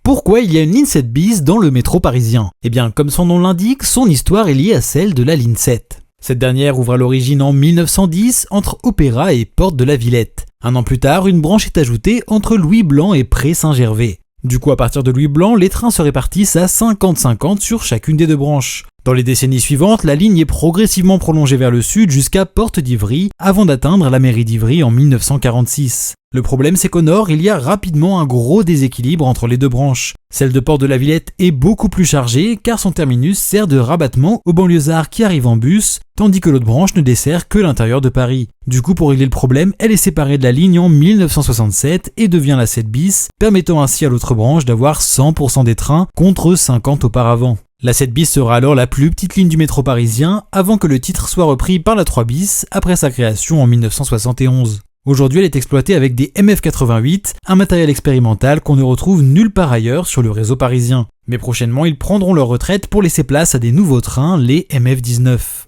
Pourquoi il y a une ligne 7 bis dans le métro parisien? Eh bien, comme son nom l'indique, son histoire est liée à celle de la ligne 7. Cette dernière ouvre à l'origine en 1910 entre Opéra et Porte de la Villette. Un an plus tard, une branche est ajoutée entre Louis Blanc et Pré-Saint-Gervais. Du coup, à partir de Louis Blanc, les trains se répartissent à 50-50 sur chacune des deux branches. Dans les décennies suivantes, la ligne est progressivement prolongée vers le sud jusqu'à Porte d'Ivry, avant d'atteindre la mairie d'Ivry en 1946. Le problème, c'est qu'au nord, il y a rapidement un gros déséquilibre entre les deux branches. Celle de Porte de la Villette est beaucoup plus chargée car son terminus sert de rabattement aux banlieusards qui arrivent en bus, tandis que l'autre branche ne dessert que l'intérieur de Paris. Du coup, pour régler le problème, elle est séparée de la ligne en 1967 et devient la 7 bis, permettant ainsi à l'autre branche d'avoir 100% des trains contre 50 auparavant. La 7 bis sera alors la plus petite ligne du métro parisien avant que le titre soit repris par la 3 bis après sa création en 1971. Aujourd'hui, elle est exploitée avec des MF88, un matériel expérimental qu'on ne retrouve nulle part ailleurs sur le réseau parisien. Mais prochainement, ils prendront leur retraite pour laisser place à des nouveaux trains, les MF19.